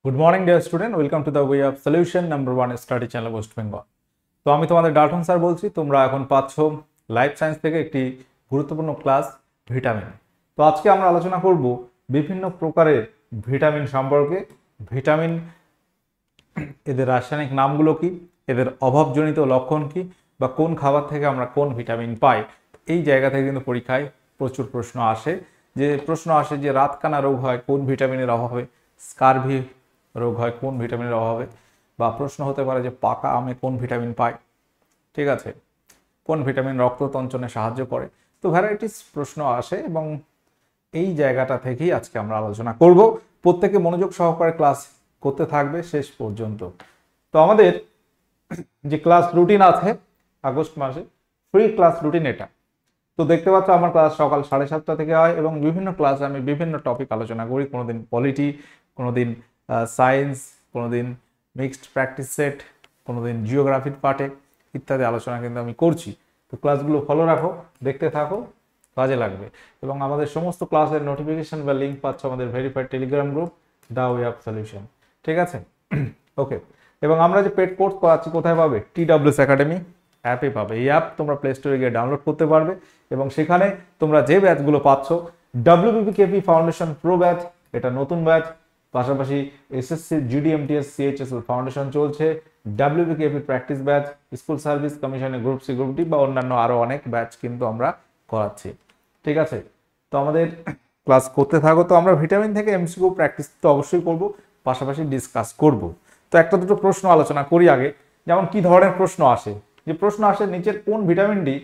Good morning dear student, welcome to the way of solution number 1 study channel West Bengal. তো আমি তোমাদের Dalton sir বলছি। তোমরা এখন পাচ্ছ লাইফ সায়েন্স থেকে একটি গুরুত্বপূর্ণ ক্লাস ভিটামিন। তো আজকে আমরা আলোচনা করব বিভিন্ন প্রকারের ভিটামিন সম্পর্কে। ভিটামিন, এদের রাসায়নিক নামগুলো কি, এদের অভাবজনিত লক্ষণ কি, বা কোন খাবার থেকে আমরা কোন ভিটামিন পাই। এই জায়গা থেকে কিন্তু পরীক্ষায় প্রচুর প্রশ্ন আসে। যে রাতকানা রোগ হয় কোন ভিটামিনের অভাবে, স্কারভি রোগ হয় কোন ভিটামিনের অভাবে, বা প্রশ্ন হতে পারে যে পাকা আমে কোন ভিটামিন পাই, ঠিক আছে, কোন ভিটামিন রক্ত তঞ্চনে সাহায্য করে। তো ভ্যারাইটিস প্রশ্ন আসে এবং এই জায়গাটা থেকেই আজকে আমরা আলোচনা করব। প্রত্যেকে মনোযোগ সহকারে ক্লাস করতে থাকবে শেষ পর্যন্ত। তো আমাদের যে ক্লাস রুটিন আছে আগস্ট মাসে, ফ্রি ক্লাস রুটিন এটা। তো দেখতে পাচ্ছ আমার ক্লাস সকাল 7:30 থেকে হয় এবং বিভিন্ন ক্লাসে আমি বিভিন্ন টপিক আলোচনা করি। কোনোদিন পলিটি, কোনোদিন সায়েন্স, কোনোদিন মিক্সড প্র্যাকটিস সেট, কোনোদিন জিওগ্রাফির পার্টে ইত্যাদি আলোচনা কিন্তু আমি করছি। তো ক্লাসগুলো ফলো রাখো, দেখতে থাকো, কাজে লাগবে। এবং আমাদের সমস্ত ক্লাসের নোটিফিকেশন বা লিঙ্ক পাচ্ছ আমাদের verified Telegram group the way of solution, ঠিক আছে। ওকে, এবং আমরা যে পেড কোর্স করাচ্ছি কোথায় পাবে? TWS একাডেমি অ্যাপে পাবে। এই অ্যাপ তোমরা প্লে স্টোরে গিয়ে ডাউনলোড করতে পারবে এবং সেখানে তোমরা যে ব্যাচগুলো পাচ্ছ, WBPKP ফাউন্ডেশন প্রো ব্যাচ, এটা নতুন ব্যাচ। পাশাপাশি SSC GDMTS CHSL ফাউন্ডেশন চলছে, WBKP practice batch, school service কমিশনের গ্রুপ সি, গ্রুপ ডি বা অন্যান্য আরো অনেক ব্যাচ কিন্তু আমরা করাচ্ছি, ঠিক আছে। তো আমাদের ক্লাস করতে থাকো। তো আমরা ভিটামিন থেকে MCQ প্র্যাকটিস তো অবশ্যই করব, পাশাপাশি ডিসকাস করব। তো একটা দুটো প্রশ্ন আলোচনা করি আগে। যেমন কি ধরনের প্রশ্ন আসে? যে প্রশ্ন আসে, নিচের কোন ভিটামিনটি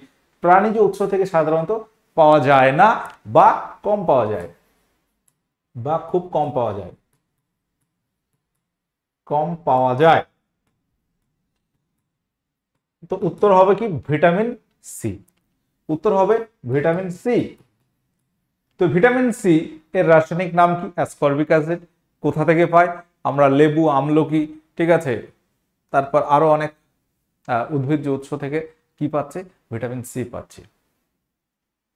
প্রাণীজ উৎস থেকে সাধারণত পাওয়া যায় না বা কম পাওয়া যায়, বা খুব কম পাওয়া যায়, কম পাওয়া যায়? তো উত্তর হবে কি? Vitamin C. উত্তর হবে ভিটামিন সি। তো ভিটামিন সি এর রাসায়নিক নাম কি? Ascorbic acid. কোথা থেকে পাই আমরা? লেবু, আমলকি, ঠিক আছে। তারপর আরো অনেক উদ্ভিজ্জ উৎস থেকে কি পাচ্ছে? ভিটামিন সি পাচ্ছি।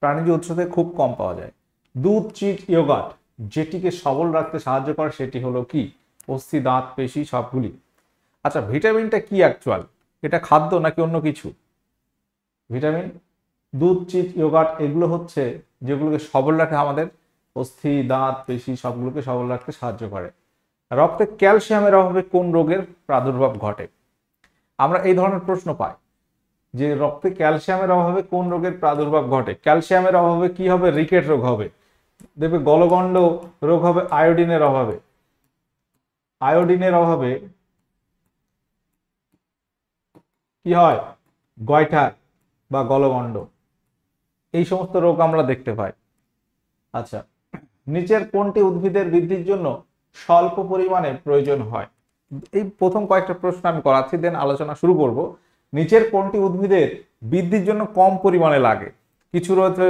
প্রাণীজ উৎস থেকে খুব কম পাওয়া যায়। দুধ, চিট, ইয়োগার্ট যেটিকে সবল রাখতে সাহায্য করে সেটি হলো কি? অস্থি, দাঁত, পেশি সবগুলি। আচ্ছা, ভিটামিনটা কি অ্যাকচুয়াল? এটা খাদ্য নাকি অন্য কিছু? ভিটামিন, দুধ, চিট, ইয়োগার্ট এগুলো হচ্ছে যেগুলোকে সবল রাখে, আমাদের অস্থি, দাঁত, পেশি সবগুলোকে সবল রাখতে সাহায্য করে। রক্তে ক্যালসিয়ামের অভাবে কোন রোগের প্রাদুর্ভাব ঘটে? আমরা এই ধরনের প্রশ্ন পাই যে রক্তে ক্যালসিয়ামের অভাবে কোন রোগের প্রাদুর্ভাব ঘটে। ক্যালসিয়ামের অভাবে কি হবে? রিকেট রোগ হবে। দেখবে গলগণ্ড রোগ হবে আয়োডিনের অভাবে। আয়োডিনের অভাবে কি হয়? গয়ঠার বা গলগণ্ড, এই সমস্ত রোগ আমরা দেখতে পাই। আচ্ছা, নিচের কোনটি উদ্ভিদের বৃদ্ধির জন্য স্বল্প পরিমাণে প্রয়োজন হয়? এই প্রথম কয়েকটা প্রশ্ন আমি করাচ্ছি, দেন আলোচনা শুরু করব। নিচের কোনটি উদ্ভিদের বৃদ্ধির জন্য কম পরিমাণে লাগে? কিছু রয়েছে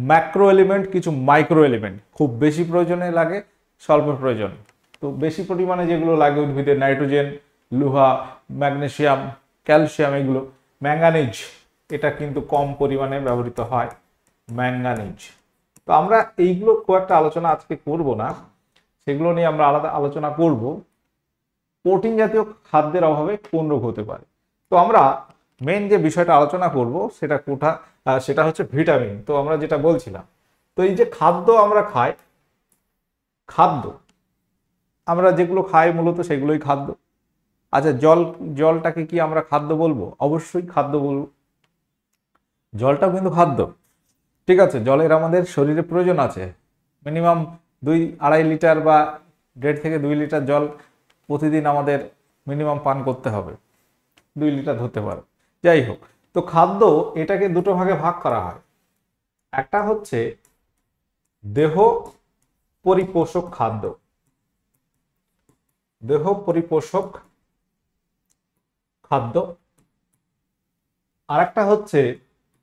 ম্যাক্রো এলিমেন্ট, কিছু মাইক্রো এলিমেন্ট। খুব বেশি প্রয়োজনে লাগে, স্বল্প প্রয়োজন। তো বেশি পরিমাণে যেগুলো লাগে উদ্ভিদের, নাইট্রোজেন, লোহা, ম্যাগনেসিয়াম, ক্যালসিয়াম, এগুলো। ম্যাঙ্গানিজ, এটা কিন্তু কম পরিমাণে ব্যবহৃত হয়, ম্যাঙ্গানিজ। তো আমরা এইগুলো খুব একটা আলোচনা আজকে করব না, সেগুলো নিয়ে আমরা আলাদা আলোচনা করব। প্রোটিন জাতীয় খাদ্যের অভাবে কোন রোগ হতে পারে? তো আমরা মেন যে বিষয়টা আলোচনা করব সেটা হচ্ছে ভিটামিন। তো আমরা যেটা বলছিলাম, তো এই যে খাদ্য আমরা খাই, খাদ্য আমরা যেগুলো খাই মূলত সেগুলোই খাদ্য। আচ্ছা, জলটাকে কি আমরা খাদ্য বলবো? অবশ্যই খাদ্য বলবো, জলটাও কিন্তু খাদ্য, ঠিক আছে। জলের আমাদের শরীরে প্রয়োজন আছে। মিনিমাম 2-2.5 লিটার বা 1.5 থেকে 2 লিটার জল প্রতিদিন আমাদের মিনিমাম পান করতে হবে। 2 লিটার হতে পারে, যাই হোক। তো খাদ্য এটাকে দুটো ভাগে ভাগ করা হয়। একটা হচ্ছে দেহ পরিপোষক খাদ্য, দেহ পরিপোষক খাদ্য। আর একটা হচ্ছে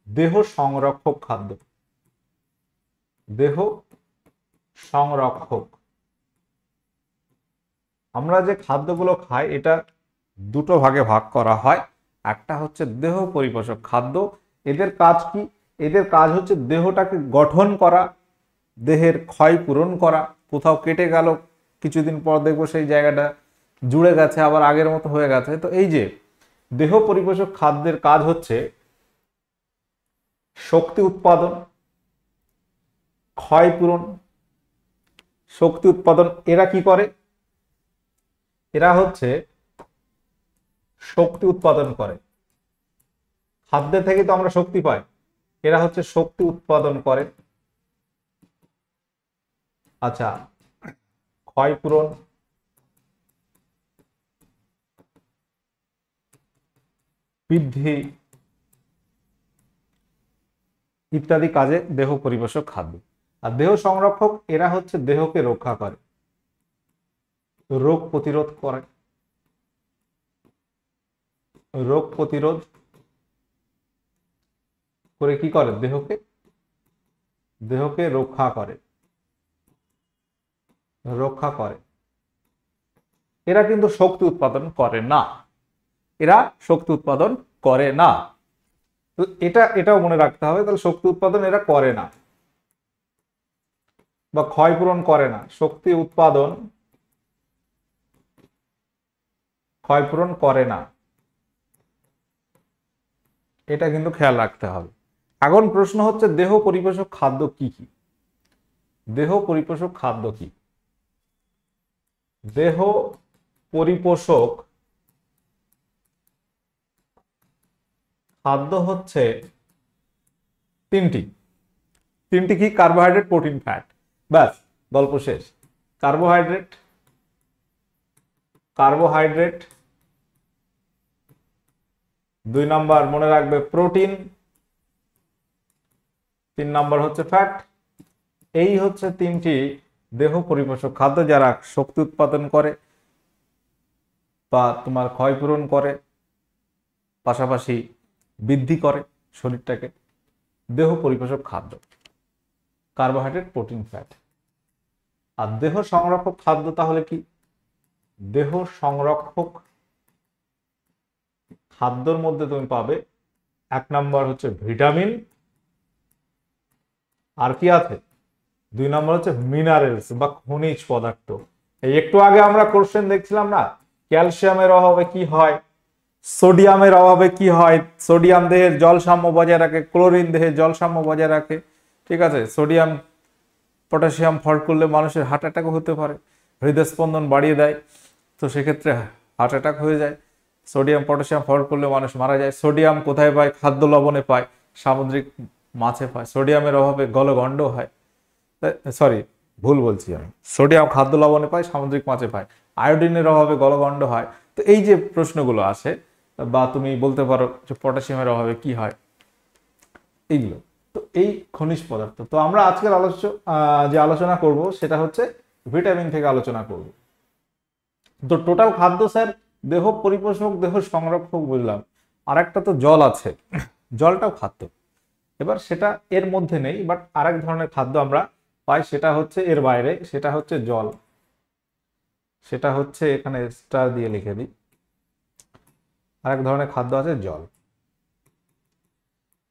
দেহ সংরক্ষক খাদ্য, দেহ সংরক্ষক। আমরা যে খাদ্যগুলো খাই এটা দুটো ভাগে ভাগ করা হয়। একটা হচ্ছে দেহ পরিপোষক খাদ্য। এদের কাজ কি? এদের কাজ হচ্ছে দেহটাকে গঠন করা, দেহের ক্ষয় পূরণ করা। কোথাও কেটে গেল, কিছুদিন পর দেখবো সেই জায়গাটা জুড়ে গেছে, আবার আগের মতো হয়ে গেছে। তো এই যে দেহ পরিপোষক খাদ্যের কাজ হচ্ছে শক্তি উৎপাদন, ক্ষয়পূরণ, শক্তি উৎপাদন। এরা কি করে? এরা হচ্ছে শক্তি উৎপাদন করে। খাদ্য থেকে তো আমরা শক্তি পাই, এরা হচ্ছে শক্তি উৎপাদন করে। আচ্ছা, ক্ষয়পূরণ, বৃদ্ধি ইত্যাদি কাজে দেহ পরিপোষক খাদ্য। আর দেহ সংরক্ষক এরা হচ্ছে দেহকে রক্ষা করে, রোগ প্রতিরোধ করে, রোগ প্রতিরোধ করে কি করে? দেহকে রক্ষা করে, রক্ষা করে। এরা কিন্তু শক্তি উৎপাদন করে না, এরা শক্তি উৎপাদন করে না। তো এটাও মনে রাখতে হবে। তাহলে শক্তি উৎপাদন এরা করে না বা ক্ষয়পূরণ করে না। শক্তি উৎপাদন, ক্ষয়পূরণ করে না, এটা কিন্তু খেয়াল রাখতে হবে। এখন প্রশ্ন হচ্ছে দেহ পরিপোষক খাদ্য কি কি? দেহ পরিপোষক খাদ্য কি? দেহ পরিপোষক খাদ্য হচ্ছে তিনটি কি? Carbohydrate, protein, fat. ব্যাস, গল্প শেষ। কার্বোহাইড্রেট, কার্বোহাইড্রেট, 2 নাম্বার মনে রাখবে প্রোটিন, 3 নাম্বার হচ্ছে ফ্যাট। এই হচ্ছে তিনটি দেহ পরিপোষক খাদ্য, যারা শক্তি উৎপাদন করে বা তোমার ক্ষয়পূরণ করে, পাশাপাশি বৃদ্ধি করে শরীরটাকে। দেহ পরিপোষক খাদ্য কার্বোহাইড্রেট, প্রোটিন, ফ্যাট। আর দেহ সংরক্ষক খাদ্য তাহলে কি? দেহ সংরক্ষক খাদ্যর মধ্যে তুমি পাবে 1 নাম্বার হচ্ছে ভিটামিন, আর কি আছে? 2 নাম্বার হচ্ছে মিনারেলস বা খনিজ পদার্থ। এই একটু আগে আমরা কোশ্চেন দেখছিলাম না, ক্যালসিয়ামের অভাবে কি হয়, সোডিয়ামের অভাবে কি হয়। সোডিয়াম দেহের জল সাম্য বজায় রাখে, ক্লোরিন দেহের জল সাম্য বজায় রাখে। ঠিক আছে, সোডিয়াম পটাশিয়াম ফল্ট করলে মানুষের হার্ট অ্যাটাক হতে পারে, হৃদস্পন্দন বাড়িয়ে দেয়, তো সেক্ষেত্রে হার্ট অ্যাটাক হয়ে যায়। সোডিয়াম পটাশিয়াম ফল্ট করলে মানুষ মারা যায়। সোডিয়াম কোথায় পায়? খাদ্য লবণে পায়, সামুদ্রিক মাছে পায়। সোডিয়ামের অভাবে গলগণ্ড হয়, সরি ভুল বলছি আমি, সোডিয়াম খাদ্য লবণে পায়, সামুদ্রিক মাছে পায়। আয়োডিনের অভাবে গলগণ্ড হয়। তো এই যে প্রশ্নগুলো আসে, বা তুমি বলতে পারো যে পটাশিয়ামের অভাবে কি হয়, এইগুলো। তো এই খনিজ পদার্থ। তো আমরা আজকের যে আলোচনা করব সেটা হচ্ছে ভিটামিন থেকে আলোচনা করব। তো টোটাল খাদ্য স্যার দেহ পরিপোষক, দেহ সংরক্ষক বুঝলাম, আর একটা তো জল আছে, জলটাও খাদ্য। এবার সেটা এর মধ্যে নেই, বাট আরেক ধরনের খাদ্য আমরা পাই, সেটা হচ্ছে এর বাইরে, সেটা হচ্ছে জল। সেটা হচ্ছে এখানে স্টার দিয়ে লিখে দিই, আরেক ধরনের খাদ্য আছে জল।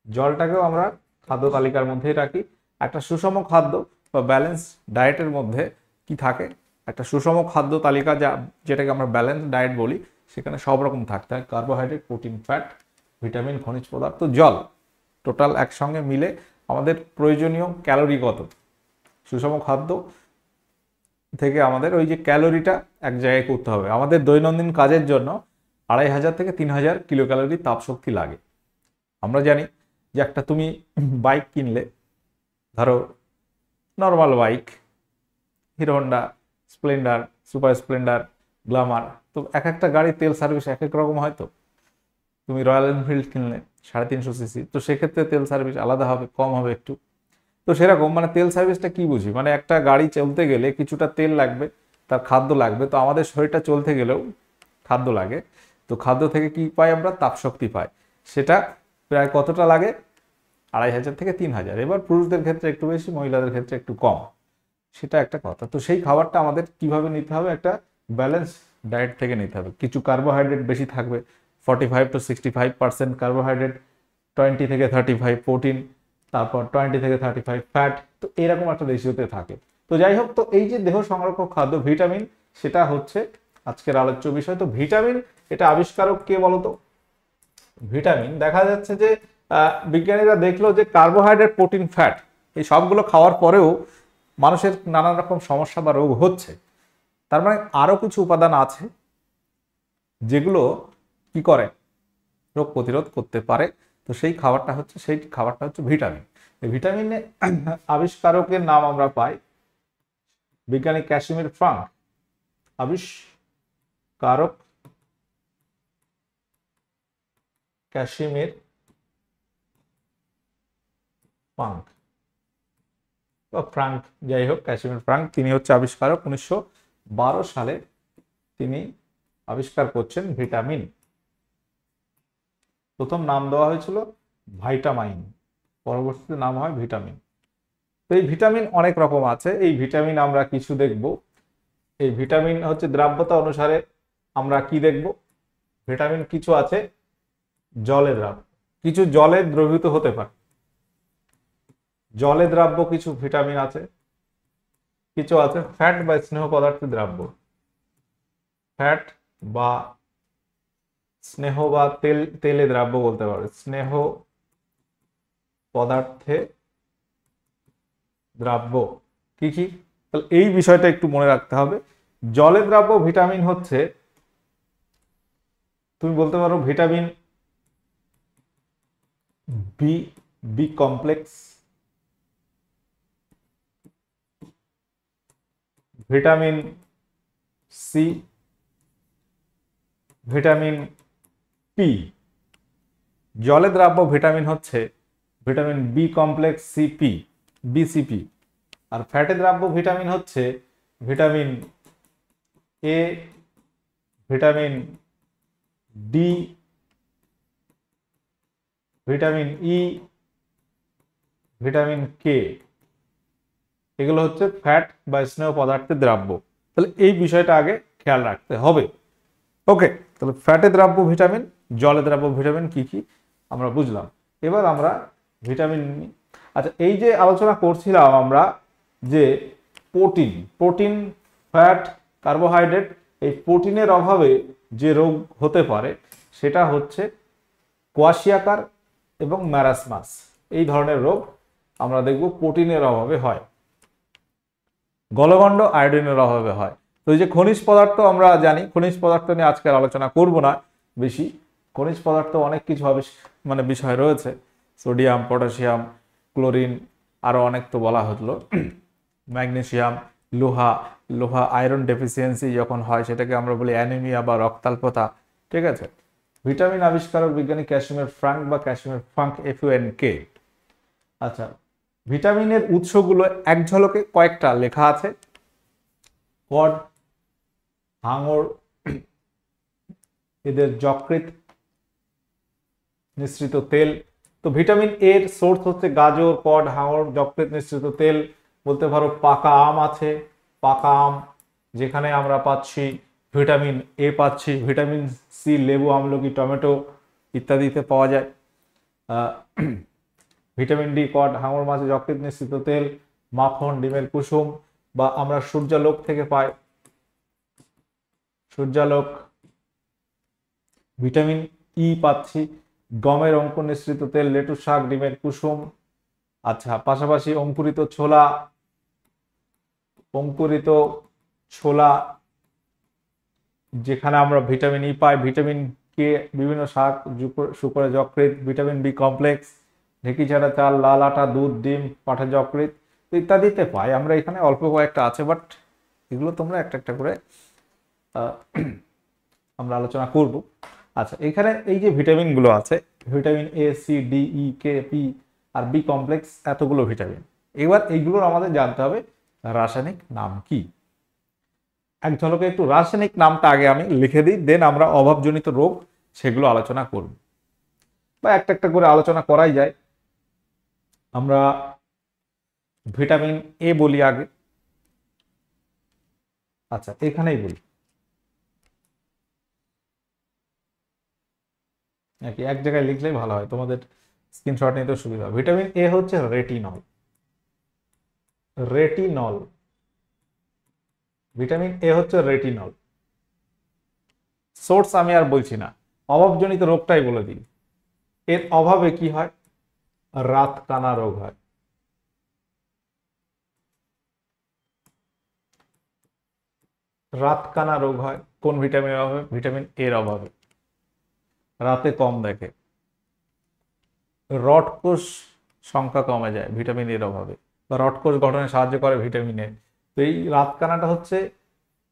জলটাকেও আমরা খাদ্য তালিকার মধ্যেই রাখি। একটা সুষম খাদ্য বা ব্যালেন্স ডায়েটের মধ্যে কি থাকে? একটা সুষম খাদ্য তালিকা, যেটাকে আমরা ব্যালেন্স ডায়েট বলি, সেখানে সব রকম থাকতে হয়, কার্বোহাইড্রেট, প্রোটিন, ফ্যাট, ভিটামিন, খনিজ পদার্থ, জল, টোটাল একসঙ্গে মিলে আমাদের প্রয়োজনীয় ক্যালোরি কত। সুষম খাদ্য থেকে আমাদের ওই যে ক্যালোরিটা এক জায়গায় করতে হবে। আমাদের দৈনন্দিন কাজের জন্য 2500 থেকে 3000 কিলো ক্যালোরি তাপশক্তি লাগে। আমরা জানি যে একটা তুমি বাইক কিনলে, ধরো normal bike, hero Honda, Splendor, super Splendor, Glamour, তো এক একটা গাড়ির তেল সার্ভিস এক এক রকম হয়। তো তুমি রয়্যাল এনফিল্ড কিনলে 350 সিসি, তো সেক্ষেত্রে তেল সার্ভিস আলাদা হবে, কম হবে একটু। তো সেরকম মানে তেল সার্ভিসটা কি বুঝি? মানে একটা গাড়ি চলতে গেলে কিছুটা তেল লাগবে, তার খাদ্য লাগবে। তো আমাদের শরীরটা চলতে গেলেও খাদ্য লাগে। তো খাদ্য থেকে কি পাই আমরা? তাপশক্তি পাই। সেটা প্রায় কতটা লাগে? 2500 থেকে 3000। এবার পুরুষদের ক্ষেত্রে একটু বেশি, মহিলাদের ক্ষেত্রে একটু কম, সেটা একটা কথা। তো সেই খাবারটা আমাদের কিভাবে নিতে হবে? একটা ব্যালেন্স ডায়েট থেকে নিতে হবে। কিছু কার্বোহাইড্রেট বেশি থাকবে, 45 to 65% কার্বোহাইড্রেট, 20 থেকে 35 প্রোটিন, তারপর 20 থেকে 35 ফ্যাট। তো এরকম একটা রেশিওতে থাকে। তো তো যাই হোক, তো এই যে দেহ সংরক্ষক খাদ্য ভিটামিন, সেটা হচ্ছে আজকের আলোচ্য বিষয়। তো ভিটামিন এটা আবিষ্কারক কে বলতো? ভিটামিন দেখা যাচ্ছে যে বিজ্ঞানীরা দেখলো যে কার্বোহাইড্রেট, প্রোটিন, ফ্যাট এই সবগুলো খাওয়ার পরেও মানুষের নানান রকম সমস্যা বা রোগ হচ্ছে। তার মানে আরো কিছু উপাদান আছে যেগুলো কি করে, রোগ প্রতিরোধ করতে পারে। তো সেই খাবারটা হচ্ছে ভিটামিন। এই ভিটামিনে আবিষ্কারকের নাম আমরা পাই বিজ্ঞানী ক্যাসিমির ফ্রাঙ্ক। আবিষ্কারক ক্যাসিমির ফ্রাঙ্ক বা ফ্রাঙ্ক, যাই হোক, ক্যাসিমির ফ্রাঙ্ক, তিনি হচ্ছে আবিষ্কারক। 1912 সালে তিনি আবিষ্কার করছেন ভিটামিন। প্রথম নাম দেওয়া হয়েছিল ভাইটামাইন, পরবর্তীতে নাম হয় ভিটামিন। তো এই ভিটামিন অনেক রকম আছে। এই ভিটামিন আমরা কিছু দেখব। এই ভিটামিন হচ্ছে দ্রাব্যতা অনুসারে আমরা কি দেখব, ভিটামিন কিছু আছে জলে দ্রাব্য, কিছু জলে দ্রবীভূত হতে পারে। জলে দ্রাব্য কিছু ভিটামিন আছে, কিছু আছে ফ্যাট বা স্নেহ পদার্থে দ্রাব্য। ফ্যাট বা স্নেহ বা তেলে দ্রাব্য বলতে পারে, স্নেহ পদার্থে দ্রাব্য কি কি? তাহলে এই বিষয়টা একটু মনে রাখতে হবে। জলে দ্রাব্য ভিটামিন হচ্ছে, তুমি বলতে পারো vitamin B, B complex, vitamin C, vitamin P. জলে দ্রাব্য ভিটামিন হচ্ছে vitamin B complex, CP, BCP. আর ফ্যাটে দ্রাব্য ভিটামিন হচ্ছে vitamin A, vitamin D, vitamin E, vitamin K. এগুলো হচ্ছে ফ্যাট বা স্নেহ পদার্থের দ্রাব্য। তাহলে এই বিষয়টা আগে খেয়াল রাখতে হবে। ওকে, তাহলে ফ্যাটে দ্রাব্য ভিটামিন, জলে দ্রাব্য ভিটামিন কি কি আমরা বুঝলাম। এবার আমরা ভিটামিন, আচ্ছা, এই যে আলোচনা করছিলাম আমরা যে প্রোটিন, ফ্যাট, কার্বোহাইড্রেট, এই প্রোটিনের অভাবে যে রোগ হতে পারে সেটা হচ্ছে কোয়াশিয়াকার এবং ম্যারাসমাস। এই ধরনের রোগ আমরা দেখব প্রোটিনের অভাবে হয়, গলগণ্ড আয়োডিনের অভাবে হয়। তো এই যে খনিজ পদার্থ আমরা জানি, খনিজ পদার্থ নিয়ে আজকে আলোচনা করব না বেশি। খনিজ পদার্থ অনেক কিছু মানে বিষয় রয়েছে, সোডিয়াম, পটাশিয়াম, ক্লোরিন, আরো অনেক তো বলা হলো, ম্যাগনেসিয়াম, লোহা আয়রন ডেফিসিয়েন্সি যখন হয় সেটাকে আমরা বলি অ্যানিমিয়া বা রক্তাল্পতা। ঠিক আছে। ভিটামিন আবিষ্কারক বিজ্ঞানী ক্যাসিমির ফ্রাঙ্ক বা ক্যাসিমির ফ্রাঙ্ক, FUNK। আচ্ছা, ভিটামিনের উৎসগুলো এক ঝলকে কয়েকটা লেখা আছে, কড, হাঙর, এদের যকৃৎ, মিশ্রিত তেল। তো ভিটামিন এর সোর্স হচ্ছে গাজর, কড, হাঙর, যকৃৎ, মিশ্রিত তেল। বলতে পারো পাকা আম আছে, পাকা আম যেখানে আমরা পাচ্ছি ভিটামিন এ, পাচ্ছি ভিটামিন সি লেবু, আমলকি, টমেটো ইত্যাদিতে পাওয়া যায়। ভিটামিন ডি কড, হাঙর মাছে, যকৃৎ, মিশ্রিত তেল, মাখন, ডিমের কুসুম, বা আমরা সূর্যালোক থেকে পাই, সূর্যালোক। ভিটামিন ই পাচ্ছি গমের অঙ্কুর নিঃসৃত তেল, লেটুস শাক, ডিমের কুসুম। আচ্ছা, পাশাপাশি অঙ্কুরিত ছোলা যেখানে আমরা ভিটামিন ই পাই, ভিটামিন কে বিভিন্ন শাক, শুকরে যকৃৎ, ভিটামিন বি কমপ্লেক্স, ঢেঁকি ছাড়া চাল, লাল আটা, দুধ, ডিম, পাঠা যকৃৎ ইত্যাদিতে পাই আমরা। এখানে অল্প কয়েকটা আছে, বাট এগুলো তোমরা একটা একটা করে আমরা আলোচনা করব। আচ্ছা, এখানে এই যে ভিটামিনগুলো আছে, vitamin A, C, D, E, K, P আর বি কমপ্লেক্স, এতগুলো ভিটামিন। এবার এইগুলোর আমাদের জানতে হবে রাসায়নিক নাম কি। এক ঝলকে একটু রাসায়নিক নামটা আগে আমি লিখে দিই, দেন আমরা অভাবজনিত রোগ সেগুলো আলোচনা করব, বা একটা একটা করে আলোচনা করাই যায়। আমরা ভিটামিন এ বলি আগে। আচ্ছা, এখানেই বলি নাকি এক জায়গায় লিখলেই ভালো হয়, তোমাদের স্ক্রিনশট নিতে সুবিধা। ভিটামিন এ হচ্ছে রেটিনল। রেটিনল ভিটামিন এ হচ্ছে রেটিনল। সোর্স আমি আর বলছি না, অভাবজনিত রোগটাই বলে দিই। এর অভাবে কি হয়? রাতকানা রোগ হয়। রাতকানা রোগ হয় কোন ভিটামিনের অভাবে? ভিটামিন এর অভাবে। রাতে কম দেখে। রডকোষ সংখ্যা কমে যায় ভিটামিন এর অভাবে, বা রডকোষ গঠনে সাহায্য করে ভিটামিন এ। তো এই রাতকানাটা হচ্ছে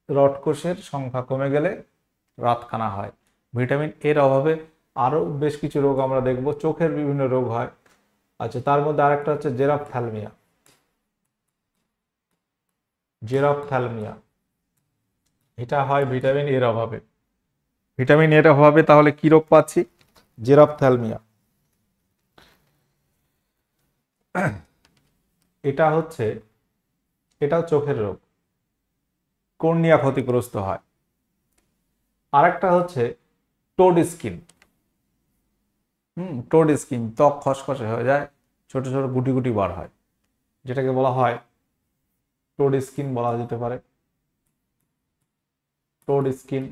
রডকোষের সংখ্যা কমে গেলে রাতকানা হয়। ভিটামিন এর অভাবে আরো বেশ কিছু রোগ আমরা দেখব, চোখের বিভিন্ন রোগ হয়। আচ্ছা, তার মধ্যে আরেকটা হচ্ছে জেরপ্থ্যালমিয়া। জেরপ্থ্যালমিয়া এটা হয় ভিটামিন এর অভাবে। ভিটামিন এর অভাবে তাহলে কি রোগ পাচ্ছি? জেরপ্থ্যালমিয়া। এটা হচ্ছে, এটাও চোখের রোগ, কর্নিয়া ক্ষতিগ্রস্ত হয়। আরেকটা হচ্ছে টোড স্কিন। টোড স্কিন, ত্বক খসখসে হয়ে যায়, ছোট ছোট গুটি গুটি বার হয়, যেটাকে বলা হয় টোড স্কিন বলা যেতে পারে। টোড স্কিন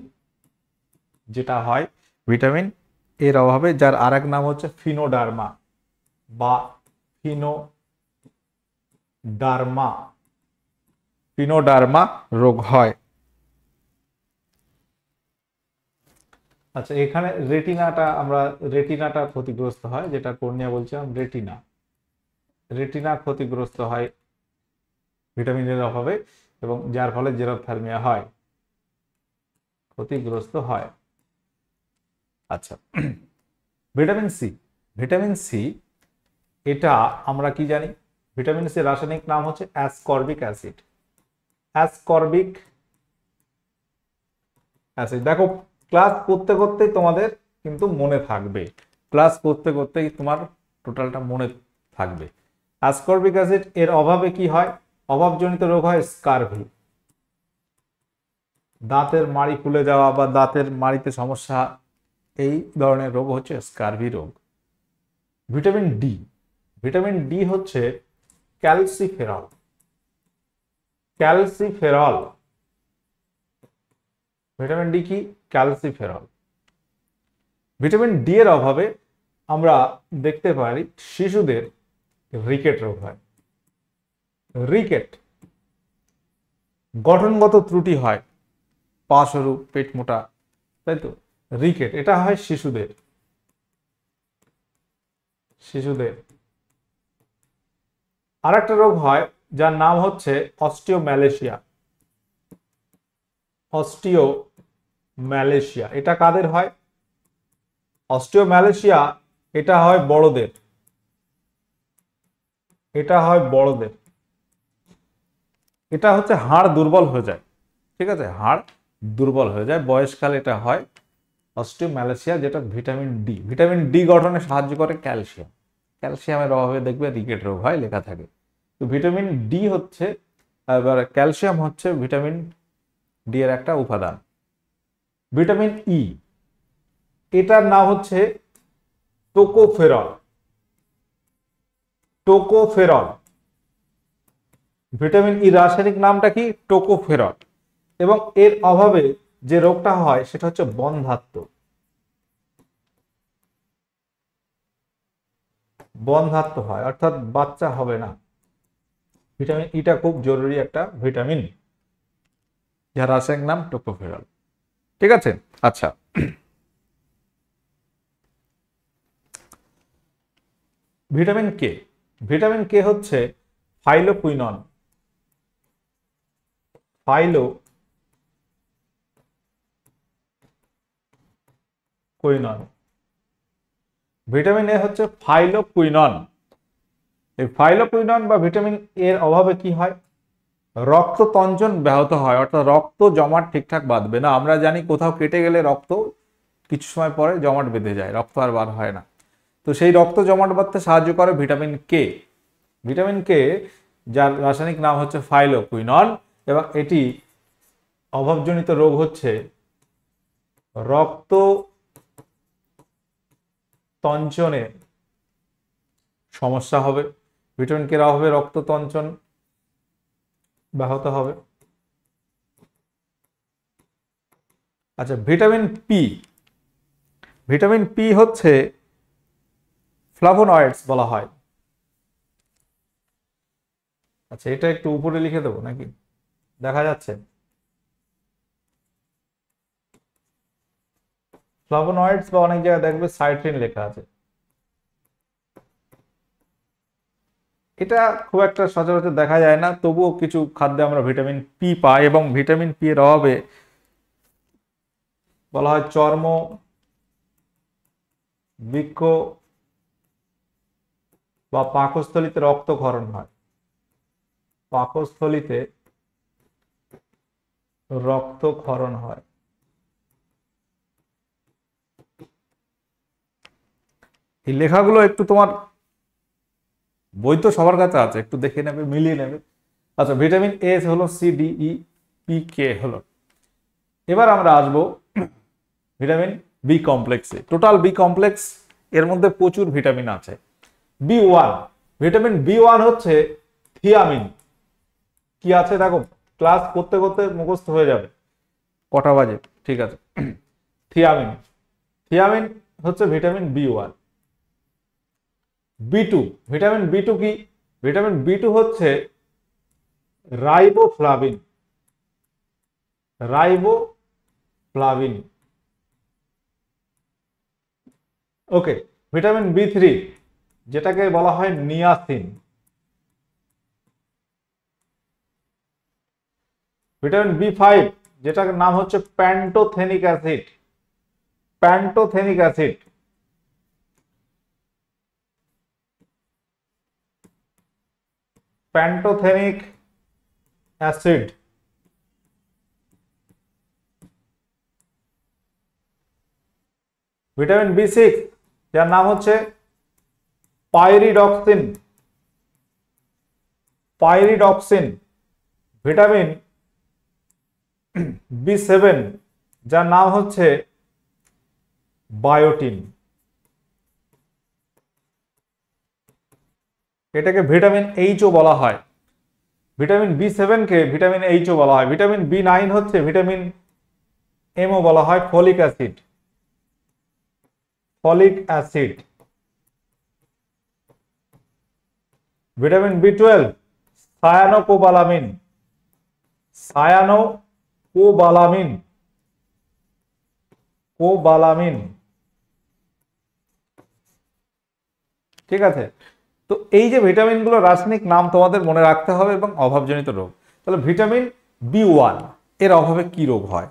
যেটা হয় ভিটামিন এর অভাবে, যার আরেক নাম হচ্ছে ফিনোডার্মা বা ফিনোডার্মা। ফিনোডার্মা রোগ হয়। আচ্ছা, এখানে রেটিনাটা ক্ষতিগ্রস্ত হয়, যেটা কর্নিয়া বলছিলাম, রেটিনা ক্ষতিগ্রস্ত হয় ভিটামিনের অভাবে, এবং যার ফলে জেরপ্থ্যালমিয়া হয়, ক্ষতিগ্রস্ত হয়। আচ্ছা, ভিটামিন সি। ভিটামিন সি এটা আমরা কি জানি? ভিটামিন সি রাসায়নিক নাম হচ্ছে অ্যাসকর্বিক অ্যাসিড। অ্যাসকর্বিক অ্যাসিড, দেখো ক্লাস করতে করতেই তোমাদের কিন্তু মনে থাকবে, ক্লাস করতে করতেই তোমার টোটালটা মনে থাকবে। অ্যাসকর্বিক অ্যাসিড এর অভাবে কি হয়? অভাবজনিত রোগ হয় স্কারভি। দাঁতের মাড়ি ফুলে যাওয়া বা দাঁতের মাড়িতে সমস্যা, এই ধরনের রোগ হচ্ছে স্কারভি রোগ। Vitamin D. ভিটামিন ডি হচ্ছে ক্যালসিফেরল। ক্যালসিফেরল। ভিটামিন ডি কি? ক্যালসিফেরল। ভিটামিন ডি এর অভাবে আমরা দেখতে পারি শিশুদের রিকেট রোগ হয়। রিকেট গঠনগত ত্রুটি হয়, পা সরু, পেট মোটা, তাই তো? রিকেট এটা হয় শিশুদের। আর একটা রোগ হয় যার নাম হচ্ছে অস্টিওম্যালেশিয়া। অস্টিওম্যালেশিয়া এটা কাদের হয়? অস্টিওম্যালেশিয়া এটা হয় বড়দের। এটা হয় বড়দের। এটা হচ্ছে হাড় দুর্বল হয়ে যায়, ঠিক আছে? হাড় দুর্বল হয়ে যায় বয়সকালে, এটা হয় অস্টিওম্যালেশিয়া, যেটা ভিটামিন ডি গঠনে সাহায্য করে ক্যালসিয়াম। ক্যালসিয়ামের অভাবে দেখবে রিকেট রোগ হয়, লেখা থাকে। তো ভিটামিন ডি হচ্ছে, এবার ক্যালসিয়াম হচ্ছে ভিটামিন ডি এর একটা উপাদান। ভিটামিন ই, এটার নাম হচ্ছে টোকোফেরল। টোকোফেরল। ভিটামিন ই রাসায়নিক নামটা কি? টোকোফেরল। এবং এর অভাবে যে রোগটা হয় সেটা হচ্ছে বন্ধ্যাত্ব। বন্ধ্যাত্ব হয়, অর্থাৎ বাচ্চা হবে না। ভিটামিন ইটা খুব জরুরি একটা ভিটামিন, যার রাসায়নিক নাম টোকোফেরল। ঠিক আছে? আচ্ছা, ভিটামিন কে। ভিটামিন কে হচ্ছে ফাইলোকুইনন। ফাইলোকুইনন। ভিটামিন এ হচ্ছে ফাইলোকুইনন। এই ফাইলোকুইনন বা ভিটামিন এর অভাবে কি হয়? রক্ত তঞ্চন ব্যাহত হয়, অর্থাৎ রক্ত জমাট ঠিকঠাক বাঁধবে না। আমরা জানি কোথাও কেটে গেলে রক্ত কিছু সময় পরে জমাট বেঁধে যায়, রক্ত আর বার হয় না। তো সেই রক্ত জমাট বাঁধতে সাহায্য করে ভিটামিন কে। ভিটামিন কে, যার রাসায়নিক নাম হচ্ছে ফাইলোকুইনন, এবং এটি অভাবজনিত রোগ হচ্ছে রক্ত তঞ্চনে সমস্যা হবে। ভিটামিন কে এর অভাবে রক্ত তঞ্চন ব্যাহত হবে। আচ্ছা, ভিটামিন পি, ভিটামিন পি হচ্ছে ফ্লাভোনয়েডস বলা হয়। আচ্ছা, এটা একটু উপরে লিখে দেবো নাকি, দেখা যাচ্ছে? ফ্লাভোনয়েডস বা অনেক জায়গায় দেখবে সাইট্রিন লেখা আছে। এটা খুব একটা সচরাচর দেখা যায় না, তবুও কিছু খাদ্যে আমরা ভিটামিন পি পাই, এবং ভিটামিন পি এর অভাবে বলা হয় চর্ম, বৃক্ক বা পাকস্থলীতে রক্তক্ষরণ হয়। পাকস্থলীতে রক্তক্ষরণ হয়। এই লেখাগুলো একটু তোমার বই তো সবার কাছে আছে, একটু দেখে নেবে, মিলিয়ে নেবে। আচ্ছা, ভিটামিন এ হলো C D E, P K হলো। এবার আমরা আসবো ভিটামিন বি কমপ্লেক্সে। টোটাল বি কমপ্লেক্স এর মধ্যে প্রচুর ভিটামিন আছে। B one, vitamin B one হচ্ছে থিয়ামিন। কি আছে দেখো, ক্লাস করতে করতে মুখস্থ হয়ে যাবে। কটা বাজে? ঠিক আছে। থিয়ামিন, থিয়ামিন হচ্ছে vitamin B one. B two, vitamin B two কি? ভিটামিন বি টু হচ্ছে riboflavin. Riboflavin. Okay. Vitamin B three, যেটাকে বলা হয় নিয়াসিন। ভিটামিন বি ফাইভ, যেটার নাম হচ্ছে pantothenic acid. Pantothenic acid. Pantothenic acid. Vitamin B six, যার নাম হচ্ছে pyridoxine. Pyridoxine. Vitamin B seven, যার নাম হচ্ছে বায়োটিন। এটাকে ভিটামিন এইচও বলা হয়। ভিটামিন বি সেভেন কে ভিটামিন এইচও বলা হয়। ভিটামিন বি নাইন হচ্ছে ভিটামিন এমও বলা হয়, folic acid. Folic acid. Vitamin B twelve cyanocobalamin. Cyanocobalamin. Cobalamin. ঠিক আছে। তো এই যে ভিটামিনগুলো রাসায়নিক নাম তোমাদের মনে রাখতে হবে, এবং অভাবজনিত রোগ। তাহলে ভিটামিন বি ওয়ান এর অভাবে কি রোগ হয়?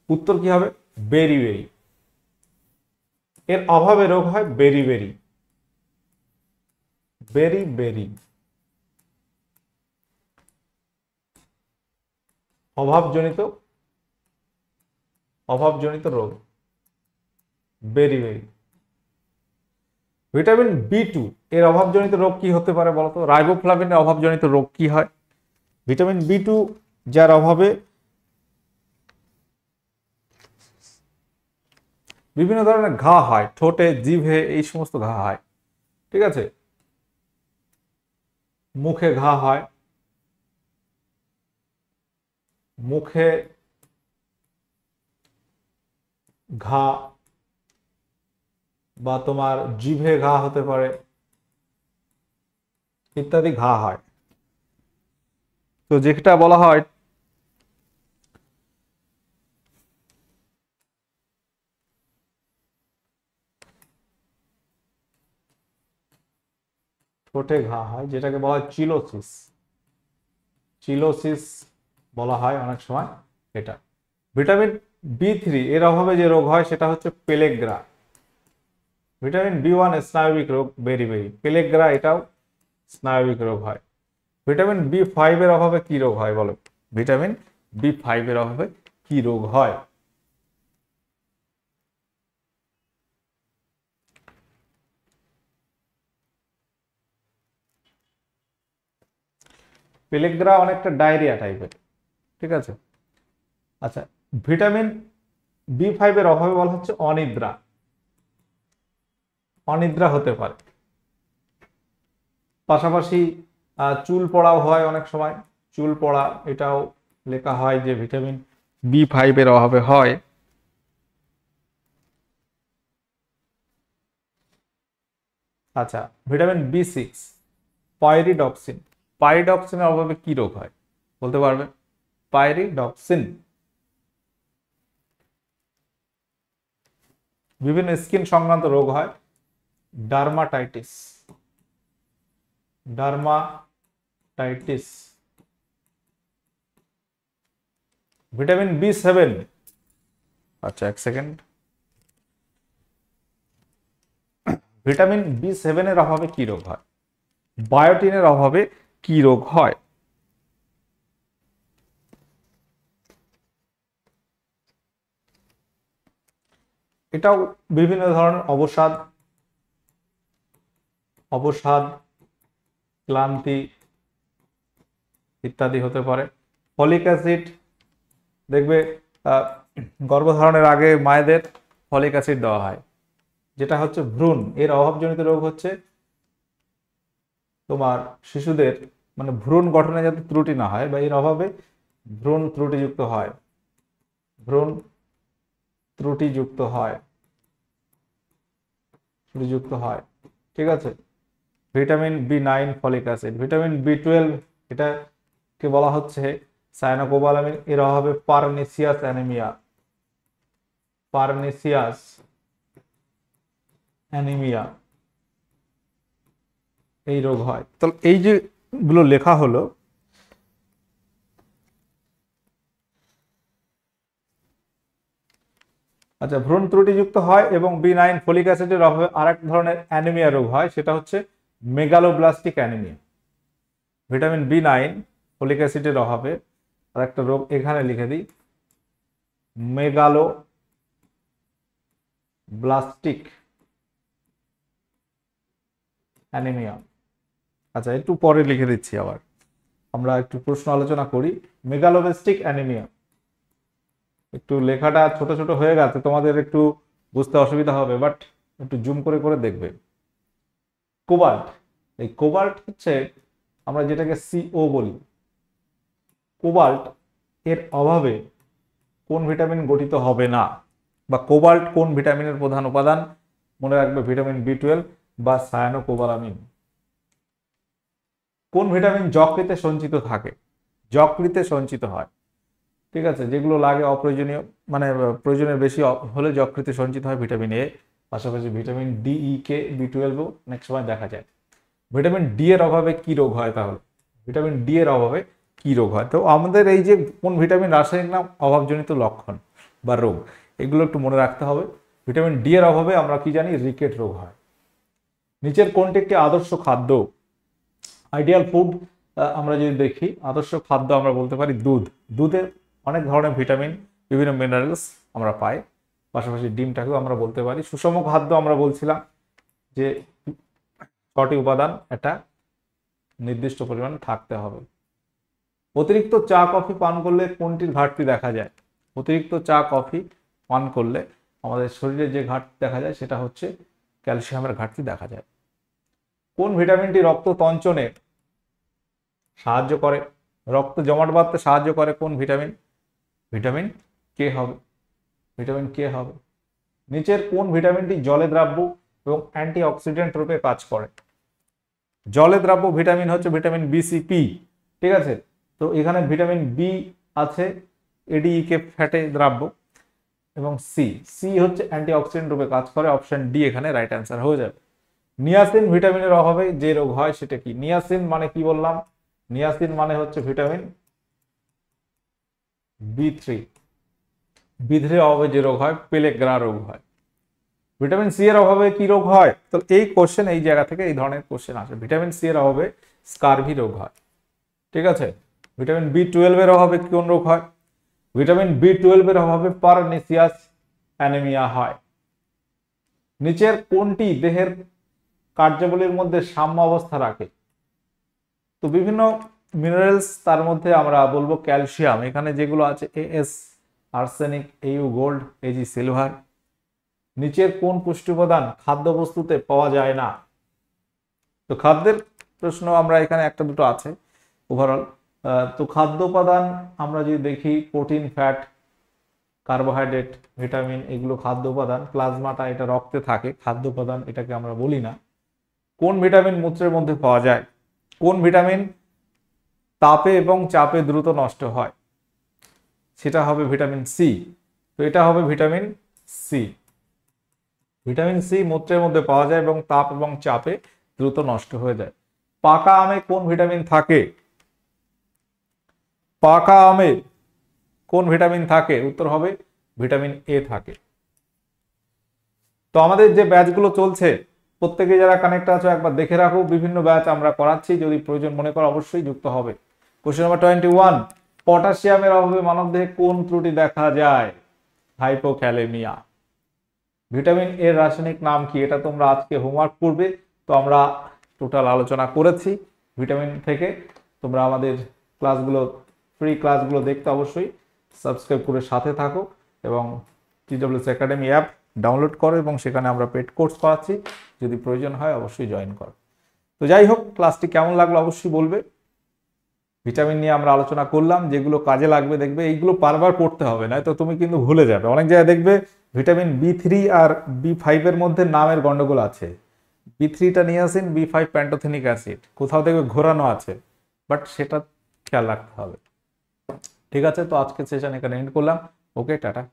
উত্তর কি হবে? বেরি। এর অভাবে রোগ হয় বেরি। অভাবজনিত রোগ বেরি। ভিটামিন বি টু এর অভাবজনিত রোগ কি হতে পারে বলতো? রাইবোফ্লাভিনের অভাবজনিত রোগ কি হয়? ভিটামিন বি টু যার অভাবে বিভিন্ন ধরনের ঘা হয়, ঠোঁটে, জিভে, এই সমস্ত ঘা হয়। ঠিক আছে। মুখে ঘা হয়, মুখে ঘা, বা তোমার জিভে ঘা হতে পারে, ইত্যাদি ঘা হয়। তো যেটা বলা হয় ঠোঁটে ঘা হয়, যেটাকে বলা হয় চিলোসিস। চিলোসিস বলা হয় অনেক সময় এটা। ভিটামিন বি থ্রি এর অভাবে যে রোগ হয় সেটা হচ্ছে পেলেগ্রা। ভিটামিন বি ওয়ান স্নায়বিক রোগ বেরি। পেলেগ্রা এটাও স্নায়বিক রোগ হয়। ভিটামিন বি ফাইভ এর অভাবে কি রোগ হয় বলো? ভিটামিন বি ফাইভ এর অভাবে কি রোগ হয়? পেলেগ্রা অনেকটা ডায়রিয়া টাইপের। ঠিক আছে। আচ্ছা, ভিটামিন বি ফাইভ এর অভাবে বলা হচ্ছে অনিদ্রা। অনিদ্রা হতে পারে। পাশাপাশি চুল পড়াও হয় অনেক সময়। চুল পড়া এটাও লেখা হয় যে ভিটামিন বি ফাইভ এর অভাবে হয়। আচ্ছা, ভিটামিন B6 পাইরিডক্সিন। পাইরিডক্সিনের অভাবে কি রোগ হয় বলতে পারবে? পাইরিডক্সিন বিভিন্ন স্কিন সংক্রান্ত রোগ হয়, ডার্মাটাইটিস। ডার্মাটাইটিস। ভিটামিন B7, আচ্ছা এক সেকেন্ড, ভিটামিন B7 এর অভাবে কি রোগ হয়? বায়োটিনের অভাবে কি রোগ হয়? এটাও বিভিন্ন ধরনের অবসাদ, ক্লান্তি ইত্যাদি হতে পারে। ফলিক অ্যাসিড, দেখবে গর্ভধারণের আগে মায়েদের ফলিক অ্যাসিড দেওয়া হয়, যেটা হচ্ছে ভ্রূণ, এর অভাবজনিত রোগ হচ্ছে তোমার শিশুদের মানে ভ্রূণ গঠনে যাতে ত্রুটি না হয় বা এর অভাবে ভ্রূণ ত্রুটিযুক্ত হয়, ঠিক আছে। Vitamin B9 folic acid. Vitamin B12 এটাকে বলা হচ্ছে সায়ানোকোবালামিন, এর অভাবে পারনিসিয়াস অ্যানিমিয়া এই রোগ হয়। তো এই যে গুলো লেখা হলো, আচ্ছা, ভ্রূণ ত্রুটিযুক্ত হয় এবং B9 ফলিক অ্যাসিডের অভাবে আরেক ধরনের অ্যানিমিয়া রোগ হয়, সেটা হচ্ছে megaloblastic anaemia. Vitamin B9 folic অ্যাসিডের অভাবে আরেকটা রোগ এখানে লিখে দিই, মেগালোব্লাস্টিক অ্যানিমিয়া। আচ্ছা, একটু পরে লিখে দিচ্ছি, আবার আমরা একটু প্রশ্ন আলোচনা করি। মেগালোব্লাস্টিক অ্যানিমিয়া, একটু লেখাটা ছোট ছোট হয়ে গেছে, তোমাদের একটু বুঝতে অসুবিধা হবে, বাট একটু জুম করে করে দেখবে। কোবাল্ট, এই কোবাল্ট হচ্ছে আমরা যেটাকে CO বলি, কোবাল্ট এর অভাবে কোন ভিটামিন গঠিত হবে না, বা কোবাল্ট কোন ভিটামিনের প্রধান উপাদান? মনে রাখবে ভিটামিন B12 বা সায়ানোকোবালামিন। কোন ভিটামিন যকৃতে সঞ্চিত থাকে? যকৃতে সঞ্চিত হয়, ঠিক আছে, যেগুলো লাগে অপ্রয়োজনীয় মানে প্রয়োজনের বেশি হলে যকৃতে সঞ্চিত হয় ভিটামিন A, পাশাপাশি vitamin D, E, K, B12 অনেক সময় দেখা যায়। ভিটামিন ডি এর অভাবে কি রোগ হয়? তাহলে ভিটামিন ডি এর অভাবে কি রোগ হয়? তো আমাদের এই যে কোন ভিটামিন রাসায়নিক নাম, অভাবজনিত লক্ষণ বা রোগ, এগুলো একটু মনে রাখতে হবে। ভিটামিন ডি এর অভাবে আমরা কি জানি? রিকেট রোগ হয়। নিচের কোনটি একটি আদর্শ খাদ্য? আইডিয়াল ফুড আমরা যদি দেখি, আদর্শ খাদ্য আমরা বলতে পারি দুধ। দুধে অনেক ধরনের ভিটামিন, বিভিন্ন মিনারেলস আমরা পাই, পাশাপাশি ডিমটাকেও আমরা বলতে পারি। সুষম খাদ্য আমরা বলছিলাম যে 6টি উপাদান একটা নির্দিষ্ট পরিমাণ থাকতে হবে। অতিরিক্ত চা কফি পান করলে কোনটির ঘাটতি দেখা যায়? অতিরিক্ত চা কফি পান করলে আমাদের শরীরে যে ঘাটতি দেখা যায় সেটা হচ্ছে ক্যালসিয়ামের ঘাটতি দেখা যায়। কোন ভিটামিনটি রক্ত তঞ্চনে সাহায্য করে? রক্ত জমাট বাঁধতে সাহায্য করে কোন ভিটামিন? ভিটামিন কে হবে, নিচের কোন ভিটামিনটি জলে দ্রাব্য এবং অ্যান্টিঅক্সিডেন্ট রূপে কাজ করে? জলে দ্রাব্য ভিটামিন হচ্ছে ভিটামিন BCP, ঠিক আছে। তো এখানে ভিটামিন বি আছে, ADE ফ্যাটে দ্রাব্য, এবং সি হচ্ছে অ্যান্টিঅক্সিডেন্ট রূপে কাজ করে। অপশন ডি এখানে রাইট অ্যান্সার হয়ে যাবে। নিয়াসিন ভিটামিনের অভাবে যে রোগ হয় সেটা কি? নিয়াসিন মানে কি বললাম? নিয়াসিন মানে হচ্ছে ভিটামিন B3 এর অভাবে যে রোগ হয় পেলেগ্রা রোগ হয়। ভিটামিন সি এর অভাবে কি রোগ হয়? তো এই কোশ্চেন, এই জায়গা থেকে এই ধরনের কোশ্চেন আসে। ভিটামিন সি এর অভাবে স্কারভি রোগ হয়, ঠিক আছে। ভিটামিন B12 এর অভাবে কোন রোগ হয়? ভিটামিন B12 এর অভাবে পারনিসিয়াস অ্যানিমিয়া হয়। নিচের কোনটি দেহের কার্যাবলীর মধ্যে সাম্য অবস্থা রাখে? তো বিভিন্ন মিনারেলস, তার মধ্যে আমরা বলবো ক্যালসিয়াম, এখানে যেগুলো আছে AS arsenic, AU gold, AG silver. নিচের কোন পুষ্টি উপাদান খাদ্যবস্তুতে পাওয়া যায় না? তো খাদ্যের প্রশ্ন আমরা এখানে একটা দুটো আছে ওভারঅল। তো খাদ্য উপাদান আমরা যদি দেখি, প্রোটিন, ফ্যাট, কার্বোহাইড্রেট, ভিটামিন, এগুলো খাদ্য উপাদান। প্লাজমাটা এটা রক্তে থাকে, খাদ্য উপাদান এটাকে আমরা বলি না। কোন ভিটামিন মূত্রের মধ্যে পাওয়া যায়? কোন ভিটামিন তাপে এবং চাপে দ্রুত নষ্ট হয়? সেটা হবে ভিটামিন সি। তো এটা হবে ভিটামিন সি। ভিটামিন সি মূত্রের মধ্যে পাওয়া যায় এবং তাপ এবং চাপে দ্রুত নষ্ট হয়ে যায়। পাকা আমে কোন ভিটামিন থাকে? পাকা আমে কোন ভিটামিন থাকে? উত্তর হবে ভিটামিন এ থাকে। তো আমাদের যে ব্যাচগুলো চলছে, প্রত্যেকে যারা কানেক্ট আছো একবার দেখে রাখো, বিভিন্ন ব্যাচ আমরা করাচ্ছি, যদি প্রয়োজন মনে করো অবশ্যই যুক্ত হবে। কোশ্চেন নাম্বার 21, পটাশিয়ামের অভাবে মানবদেহে কোন ত্রুটি দেখা যায়? হাইপোক্যালেমিয়া। ভিটামিন এর রাসায়নিক নাম কি? এটা তোমরা আজকে হোমওয়ার্ক করবে। তো আমরা টোটাল আলোচনা করেছি ভিটামিন থেকে। তোমরা আমাদের ক্লাসগুলো, ফ্রি ক্লাসগুলো দেখতে অবশ্যই সাবস্ক্রাইব করে সাথে থাকো এবং TWS একাডেমি অ্যাপ ডাউনলোড করো এবং সেখানে আমরা পেড কোর্স করাচ্ছি, যদি প্রয়োজন হয় অবশ্যই জয়েন করো। তো যাই হোক, ক্লাসটি কেমন লাগলো অবশ্যই বলবে। ভিটামিন নিয়ে আমরা আলোচনা করলাম, যেগুলো কাজে লাগবে দেখবে এইগুলো বারবার পড়তে হবে, নয়তো তুমি কিন্তু ভুলে যাবে। অনেক জায়গায় দেখবে ভিটামিন B3 আর B5 এর মধ্যে নামের গন্ডগোল আছে। B3টা নিয়াসিন, B5 প্যান্টোথেনিক অ্যাসিড, কোথাও দেখবে ঘোরানো আছে, বাট সেটা খেয়াল রাখতে হবে। ঠিক আছে, তো আজকের সেশন এখানে এন্ড করলাম। ওকে, টাটা।